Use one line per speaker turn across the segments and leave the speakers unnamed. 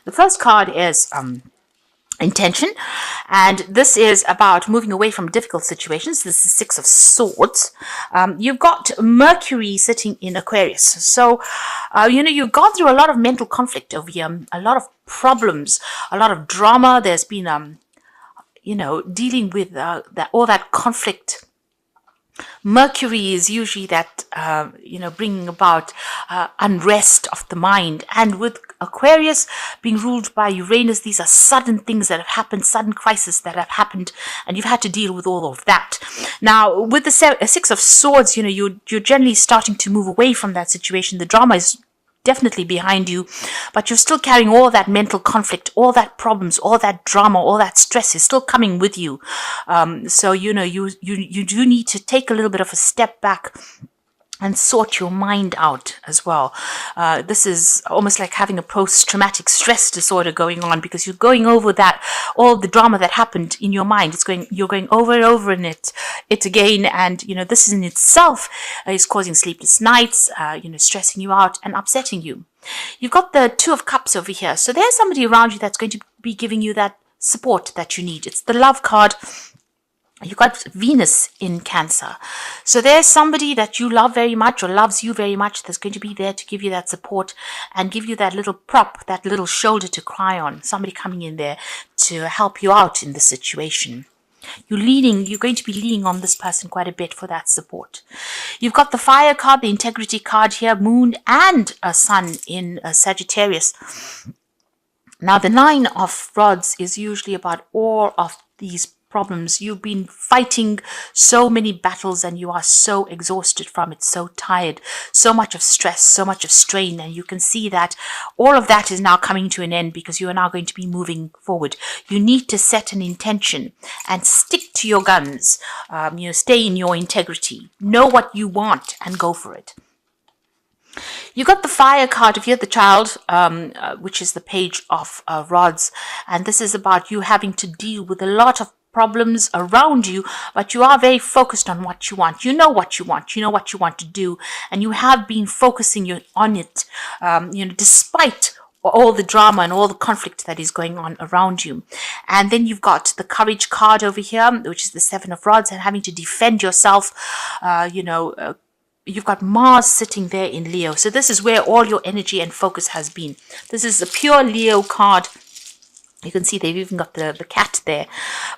The first card is intention, and this is about moving away from difficult situations. This is Six of Swords. You've got Mercury sitting in Aquarius, so you've gone through a lot of mental conflict over here, a lot of problems, a lot of drama. There's been dealing with all that conflict. Mercury is usually that, bringing about unrest of the mind. And with Aquarius being ruled by Uranus, these are sudden things that have happened, sudden crises that have happened, and you've had to deal with all of that. Now, with the Six of Swords, you're generally starting to move away from that situation. The drama is definitely behind you, but you're still carrying all that mental conflict, all that problems, all that drama, all that stress is still coming with you. So you do need to take a little bit of a step back and sort your mind out as well. This is almost like having a post-traumatic stress disorder going on, because you're going over that, all the drama that happened in your mind. You're going over and over in it again, and this in itself is causing sleepless nights, stressing you out and upsetting you. You've got the Two of Cups over here, so there's somebody around you that's going to be giving you that support that you need. It's the Love card. You've got Venus in Cancer. So there's somebody that you love very much or loves you very much that's going to be there to give you that support and give you that little prop, that little shoulder to cry on. Somebody coming in there to help you out in the situation. You're going to be leaning on this person quite a bit for that support. You've got the Fire card, the Integrity card here, Moon and a Sun in Sagittarius. Now, the Nine of Rods is usually about all of these problems. You've been fighting so many battles and you are so exhausted from it, so tired, so much of stress, so much of strain, and you can see that all of that is now coming to an end because you are now going to be moving forward. You need to set an intention and stick to your guns. Stay in your integrity. Know what you want and go for it. You got the Fire card if you're the Child, which is the Page of Rods, and this is about you having to deal with a lot of problems around you, but you are very focused on what you want. You know what you want. You know what you want to do, and you have been focusing on it, despite all the drama and all the conflict that is going on around you. And then you've got the Courage card over here, which is the Seven of Rods, and having to defend yourself. You've got Mars sitting there in Leo. So this is where all your energy and focus has been. This is a pure Leo card. You can see they've even got the cat there.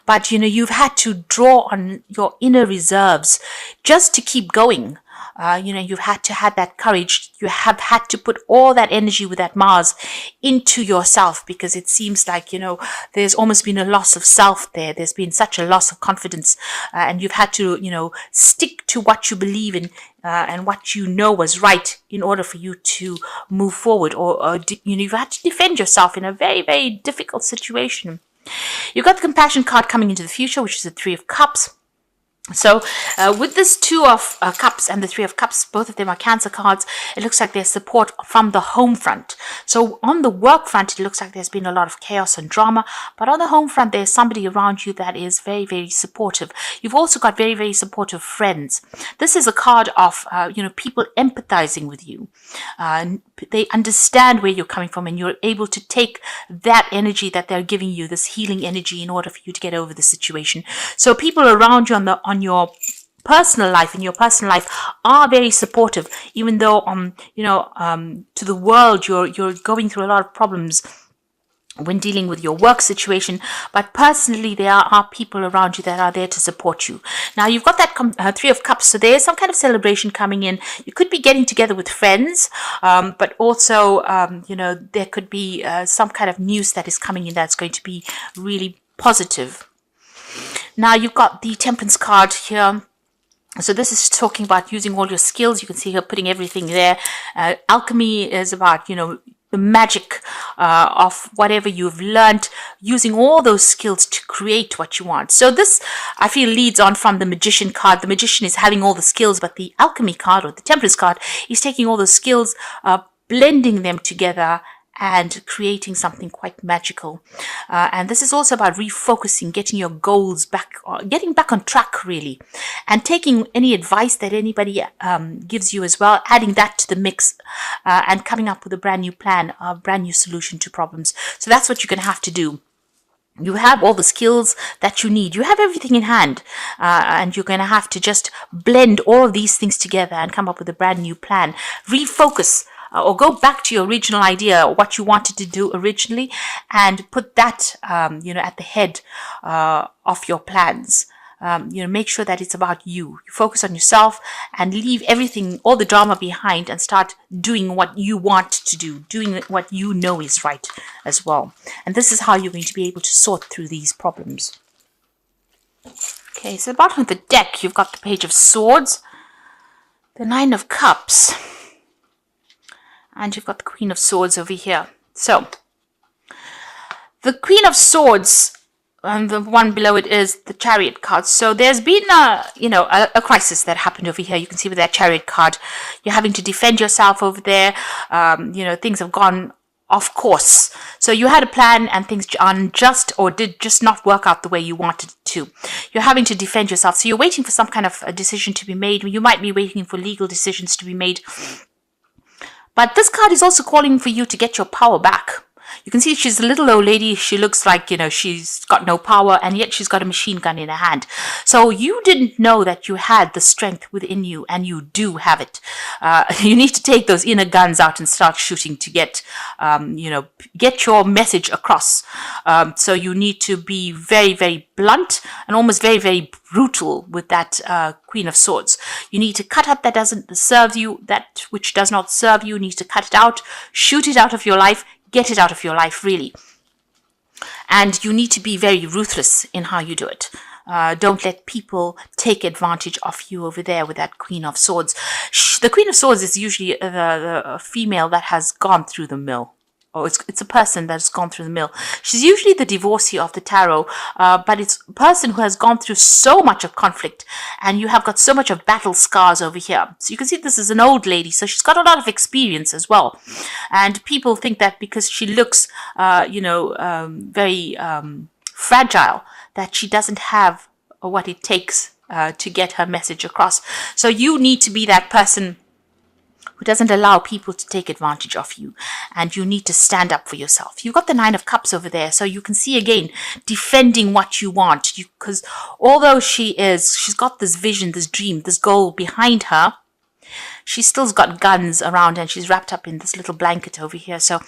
But, you've had to draw on your inner reserves just to keep going. You've had to have that courage. You have had to put all that energy with that Mars into yourself, because it seems like, there's almost been a loss of self there. There's been such a loss of confidence, and you've had to, stick to what you believe in and what you know was right in order for you to move forward, or you've had to defend yourself in a very, very difficult situation. You've got the Compassion card coming into the future, which is the Three of Cups. So with this Two of Cups and the Three of Cups, both of them are Cancer cards. It looks like there's support from the home front. So on the work front, it looks like there's been a lot of chaos and drama. But on the home front, there's somebody around you that is very, very supportive. You've also got very, very supportive friends. This is a card of, people empathizing with you. They understand where you're coming from, and you're able to take that energy that they're giving you, this healing energy, in order for you to get over the situation. So people around you on your personal life, in your personal life, are very supportive, even though to the world you're going through a lot of problems when dealing with your work situation, but personally there are people around you that are there to support you. Now you've got that Three of Cups, so there's some kind of celebration coming in. You could be getting together with friends, but also there could be some kind of news that is coming in that's going to be really positive. Now you've got the Temperance card here. So this is talking about using all your skills. You can see her putting everything there. Alchemy is about, the magic of whatever you've learned, using all those skills to create what you want. So this, I feel, leads on from the Magician card. The Magician is having all the skills, but the Alchemy card, or the Temperance card, is taking all those skills, blending them together, and creating something quite magical. And this is also about refocusing, getting your goals back, getting back on track really, and taking any advice that anybody gives you as well, adding that to the mix, and coming up with a brand new plan, a brand new solution to problems. So that's what you're going to have to do. You have all the skills that you need. You have everything in hand, and you're going to have to just blend all of these things together and come up with a brand new plan. Refocus, or go back to your original idea, what you wanted to do originally, and put that, at the head of your plans. Make sure that it's about you. You focus on yourself and leave everything, all the drama behind, and start doing what you want to do, doing what you know is right as well. And this is how you're going to be able to sort through these problems. Okay, so at the bottom of the deck, you've got the Page of Swords, the Nine of Cups, and you've got the Queen of Swords over here. So, the Queen of Swords, and the one below it is the Chariot card. So there's been a crisis that happened over here. You can see with that Chariot card, you're having to defend yourself over there. Things have gone off course. So you had a plan and things unjust or did just not work out the way you wanted it to. You're having to defend yourself. So you're waiting for some kind of a decision to be made. You might be waiting for legal decisions to be made. But this card is also calling for you to get your power back. You can see she's a little old lady. She looks like, she's got no power, and yet she's got a machine gun in her hand. So you didn't know that you had the strength within you, and you do have it. You need to take those inner guns out and start shooting to get your message across. So you need to be very, very blunt and almost very, very brutal with that Queen of Swords. You need to cut up that doesn't serve you, that which does not serve you. You need to cut it out, shoot it out of your life, get it out of your life, really. And you need to be very ruthless in how you do it. Don't let people take advantage of you over there with that Queen of Swords. The Queen of Swords is usually the female that has gone through the mill. Or it's a person that's gone through the mill. She's usually the divorcee of the tarot, but it's a person who has gone through so much of conflict, and you have got so much of battle scars over here. So you can see this is an old lady, so she's got a lot of experience as well. And people think that because she looks, very fragile, that she doesn't have what it takes to get her message across. So you need to be that person who doesn't allow people to take advantage of you, and you need to stand up for yourself. You've got the Nine of Cups over there, so you can see again defending what you want, because although she's got this vision, this dream, this goal behind her, she's still got guns around, and she's wrapped up in this little blanket over here. So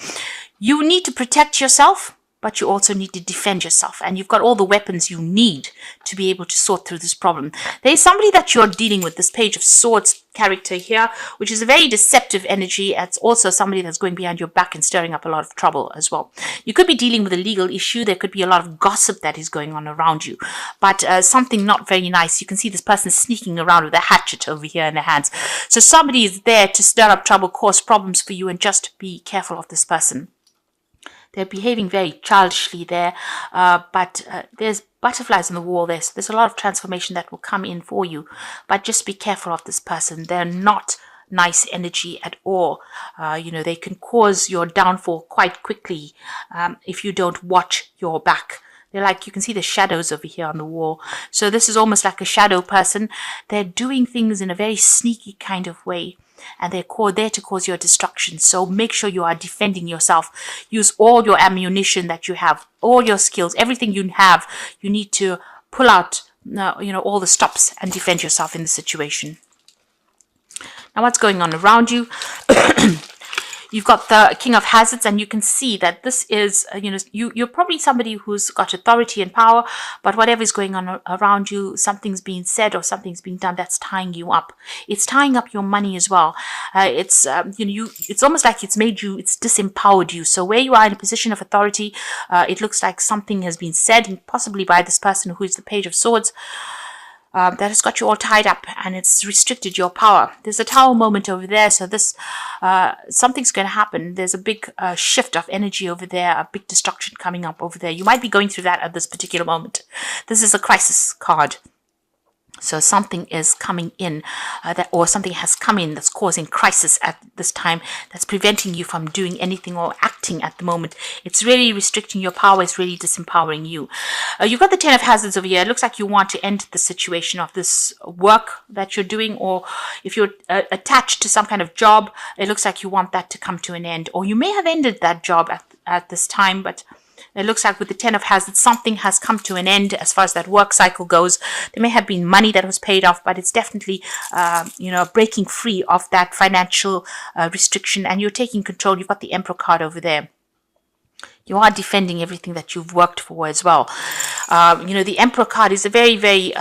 you need to protect yourself, but you also need to defend yourself, and you've got all the weapons you need to be able to sort through this problem. There's somebody that you're dealing with, this Page of Swords character here, which is a very deceptive energy. It's also somebody that's going behind your back and stirring up a lot of trouble as well. You could be dealing with a legal issue. There could be a lot of gossip that is going on around you, but something not very nice. You can see this person sneaking around with a hatchet over here in their hands. So somebody is there to stir up trouble, cause problems for you, and just be careful of this person. They're behaving very childishly there, but there's butterflies on the wall there, so there's a lot of transformation that will come in for you. But just be careful of this person. They're not nice energy at all. They can cause your downfall quite quickly if you don't watch your back. They're like, you can see the shadows over here on the wall. So this is almost like a shadow person. They're doing things in a very sneaky kind of way, and they're there to cause your destruction. So make sure you are defending yourself. Use all your ammunition that you have, all your skills, everything you have. You need to pull out, all the stops and defend yourself in the situation. Now, what's going on around you? You've got the King of Hazards, and you can see that this is, you're probably somebody who's got authority and power, but whatever is going on around you, something's being said or something's being done that's tying you up. It's tying up your money as well. It's almost like it's disempowered you. So where you are in a position of authority, it looks like something has been said, possibly by this person who is the Page of Swords, that has got you all tied up, and it's restricted your power. There's a Tower moment over there, so this something's going to happen. There's a big shift of energy over there, a big destruction coming up over there. You might be going through that at this particular moment. This is a crisis card. So something is coming in, or something has come in that's causing crisis at this time, that's preventing you from doing anything or acting at the moment. It's really restricting your power. It's really disempowering you. You've got the Ten of Hazards over here. It looks like you want to end the situation of this work that you're doing, or if you're attached to some kind of job, it looks like you want that to come to an end, or you may have ended that job at this time, but it looks like with the Ten of Hazards, something has come to an end as far as that work cycle goes. There may have been money that was paid off, but it's definitely, breaking free of that financial restriction, and you're taking control. You've got the Emperor card over there. You are defending everything that you've worked for as well. The Emperor card is a very, very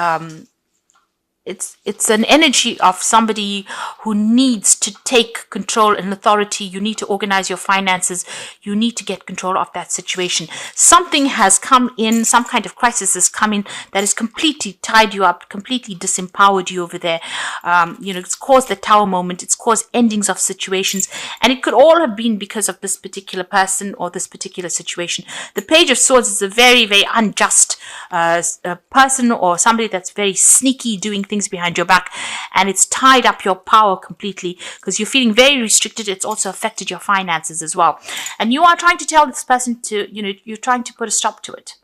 it's an energy of somebody who needs to take control and authority. You need to organize your finances. You need to get control of that situation. Something has come in, some kind of crisis has come in that has completely tied you up, completely disempowered you over there. It's caused the Tower moment. It's caused endings of situations, and it could all have been because of this particular person or this particular situation. The Page of Swords is a very, very unjust person, or somebody that's very sneaky, doing things behind your back, and it's tied up your power completely because you're feeling very restricted. It's also affected your finances as well, and you are trying to tell this person to, you're trying to put a stop to it.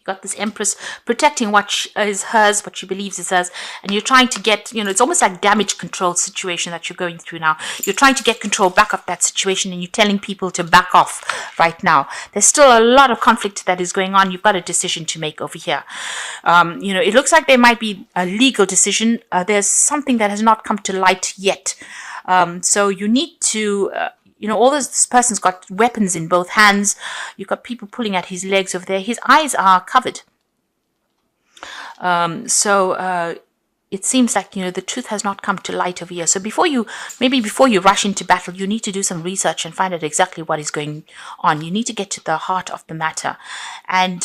Got this Empress protecting what is hers, what she believes is hers, and you're trying to get, it's almost like damage control situation that you're going through now. You're trying to get control back of that situation, and you're telling people to back off right now. There's still a lot of conflict that is going on. You've got a decision to make over here. It looks like there might be a legal decision. There's something that has not come to light yet. So you need to... all this person's got weapons in both hands. You've got people pulling at his legs over there. His eyes are covered. It seems like, the truth has not come to light over here. So before you rush into battle, you need to do some research and find out exactly what is going on. You need to get to the heart of the matter. And,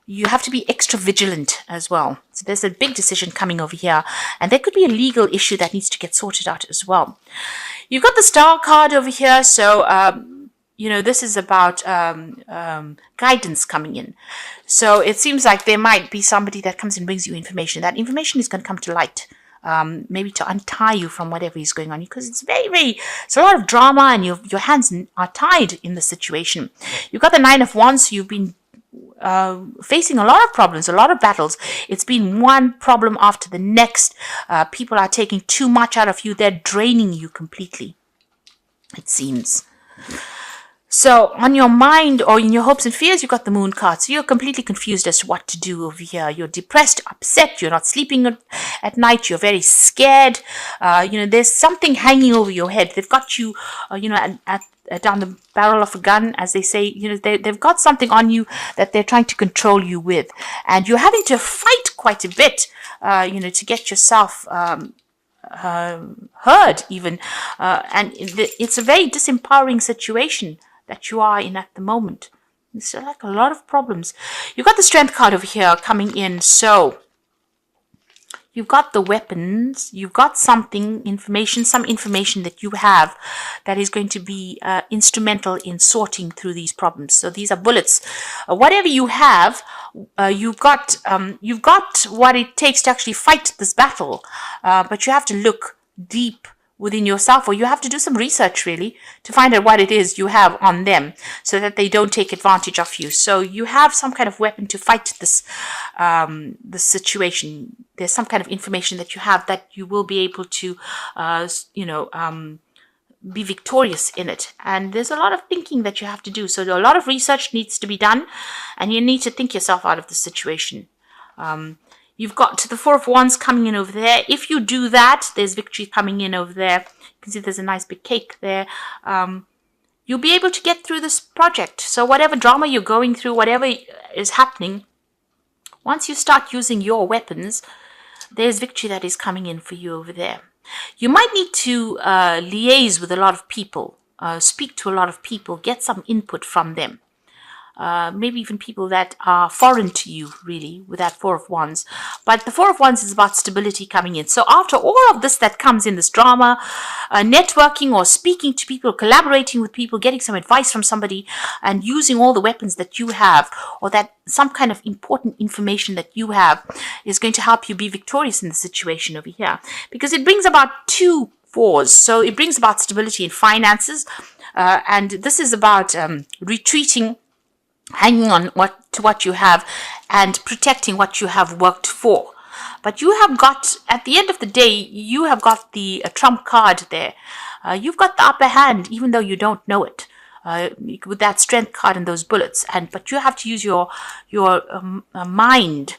you have to be extra vigilant as well. So there's a big decision coming over here, and there could be a legal issue that needs to get sorted out as well. You've got the Star card over here, so this is about guidance coming in. So it seems like there might be somebody that comes and brings you information. That information is going to come to light, maybe to untie you from whatever is going on, because it's it's a lot of drama, and your hands are tied in the situation. You've got the Nine of Wands, so you've been facing a lot of problems, a lot of battles. It's been one problem after the next. People are taking too much out of you. They're draining you completely, it seems. So on your mind, or in your hopes and fears, you've got the Moon card. So you're completely confused as to what to do over here. You're depressed, upset. You're not sleeping at night. You're very scared. There's something hanging over your head. They've got you, down the barrel of a gun, as they say. They've got something on you that they're trying to control you with, and you're having to fight quite a bit, to get yourself heard even, and it's a very disempowering situation that you are in at the moment. It's like a lot of problems. You've got the Strength card over here coming in, so you've got the weapons, you've got some information that you have that is going to be instrumental in sorting through these problems. So these are bullets. Whatever you have, you've got what it takes to actually fight this battle, but you have to look deep within yourself, or you have to do some research really to find out what it is you have on them, so that they don't take advantage of you. So you have some kind of weapon to fight this situation. There's some kind of information that you have that you will be able to be victorious in it. And there's a lot of thinking that you have to do. So a lot of research needs to be done, and you need to think yourself out of the situation. You've got the Four of Wands coming in over there. If you do that, there's victory coming in over there. You can see there's a nice big cake there. You'll be able to get through this project. So whatever drama you're going through, whatever is happening, once you start using your weapons, there's victory that is coming in for you over there. You might need to liaise with a lot of people, speak to a lot of people, get some input from them. maybe even people that are foreign to you, really, with that Four of Wands. But the Four of Wands is about stability coming in. So after all of this that comes in, this drama, networking or speaking to people, collaborating with people, getting some advice from somebody, and using all the weapons that you have, or that some kind of important information that you have, is going to help you be victorious in the situation over here. Because it brings about 2 fours. So it brings about stability in finances, and this is about retreating, hanging on to what you have, and protecting what you have worked for. But you have got, at the end of the day, you have got the trump card there. You've got the upper hand, even though you don't know it, with that strength card and those bullets. But you have to use your mind,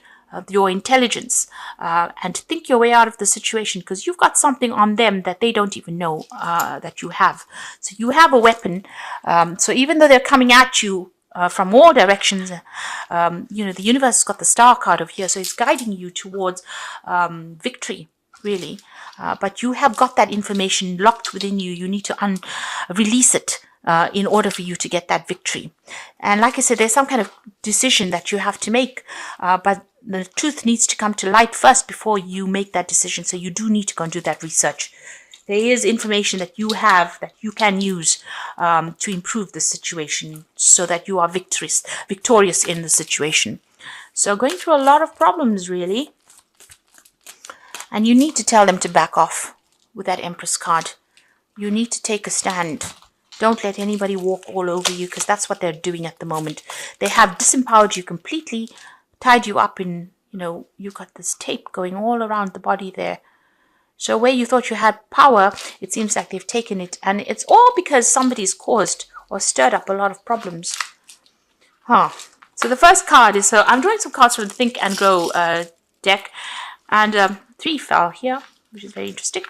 your intelligence, and think your way out of the situation, because you've got something on them that they don't even know that you have. So you have a weapon. So even though they're coming at you from all directions, the universe has got the star card over here, so it's guiding you towards victory, really. But you have got that information locked within you. You need to release it in order for you to get that victory. And like I said, there's some kind of decision that you have to make, but the truth needs to come to light first before you make that decision. So you do need to go and do that research. There is information that you have that you can use to improve the situation, so that you are victorious in the situation. So going through a lot of problems, really. And you need to tell them to back off with that Empress card. You need to take a stand. Don't let anybody walk all over you, because that's what they're doing at the moment. They have disempowered you completely, tied you up in, you've got this tape going all around the body there. So where you thought you had power, it seems like they've taken it. And it's all because somebody's caused or stirred up a lot of problems. So the first card is, so I'm drawing some cards from the Think and Grow deck. And 3 fell here, which is very interesting.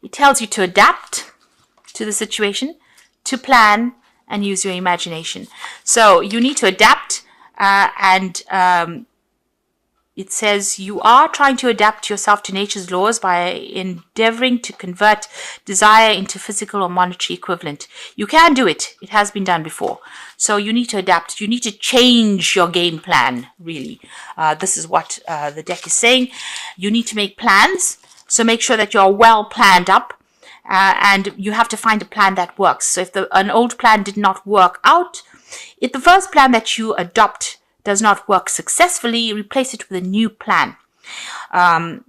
It tells you to adapt to the situation, to plan, and use your imagination. So you need to adapt, and it says you are trying to adapt yourself to nature's laws by endeavoring to convert desire into physical or monetary equivalent. You can do it. It has been done before. So you need to adapt. You need to change your game plan, really. This is what the deck is saying. You need to make plans. So make sure that you're well planned up. And you have to find a plan that works. So if an old plan did not work out, if the first plan that you adopt does not work successfully, replace it with a new plan. And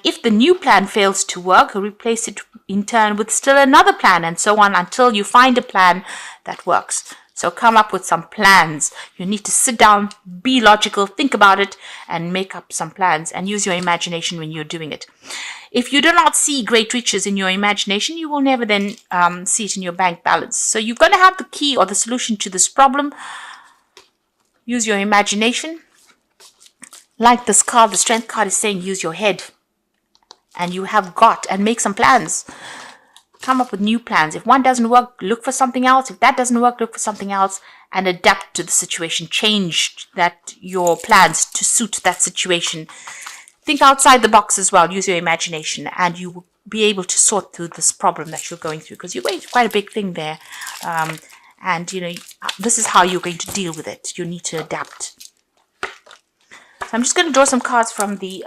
if the new plan fails to work, replace it in turn with still another plan, and so on until you find a plan that works. So come up with some plans. You need to sit down, be logical, think about it, and make up some plans, and use your imagination when you're doing it. If you do not see great riches in your imagination, you will never then see it in your bank balance. So you've got to have the key or the solution to this problem. Use your imagination. Like this card, the Strength card is saying, use your head. And you have got, and make some plans. Come up with new plans. If one doesn't work, look for something else. If that doesn't work, look for something else, and adapt to the situation. Change your plans to suit that situation. Think outside the box as well. Use your imagination, and you will be able to sort through this problem that you're going through, because you're going through quite a big thing there. And this is how you're going to deal with it. You need to adapt. So I'm just going to draw some cards from the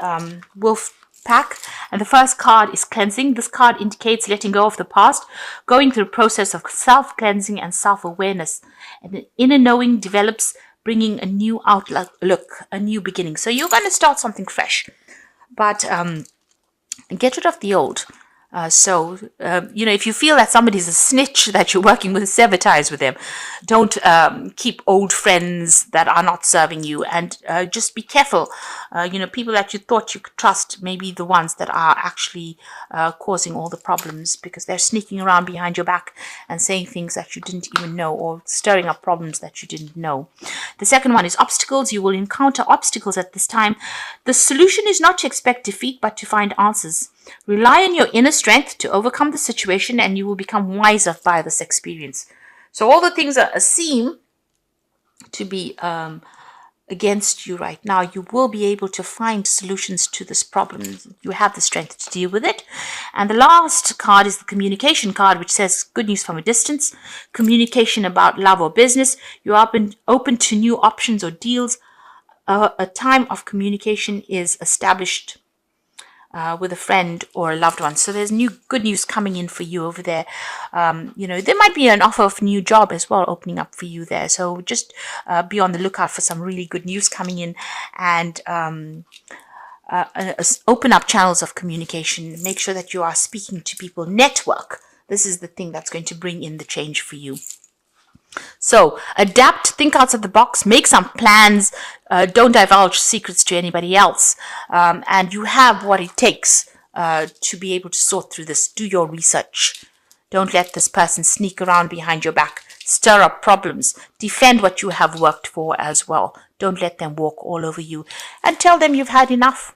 Wolf pack, and the first card is cleansing. This card indicates letting go of the past, going through a process of self-cleansing and self-awareness. And the inner knowing develops, bringing a new outlook, a new beginning. So you're going to start something fresh, but get rid of the old. If you feel that somebody's a snitch that you're working with, sever ties with them. Don't keep old friends that are not serving you, and just be careful. People that you thought you could trust may be the ones that are actually causing all the problems, because they're sneaking around behind your back and saying things that you didn't even know, or stirring up problems that you didn't know. The second one is obstacles. You will encounter obstacles at this time. The solution is not to expect defeat, but to find answers. Rely on your inner strength to overcome the situation, and you will become wiser by this experience. So all the things that seem to be against you right now, you will be able to find solutions to this problem. You have the strength to deal with it. And the last card is the communication card, which says good news from a distance, communication about love or business. You're open to new options or deals. A time of communication is established with a friend or a loved one. So there's good news coming in for you over there. There might be an offer of a new job as well opening up for you there. So just be on the lookout for some really good news coming in, and open up channels of communication. Make sure that you are speaking to people. Network. This is the thing that's going to bring in the change for you. So adapt, think outside the box, make some plans, don't divulge secrets to anybody else, and you have what it takes to be able to sort through this. Do your research. Don't let this person sneak around behind your back, stir up problems, defend what you have worked for as well. Don't let them walk all over you, and tell them you've had enough.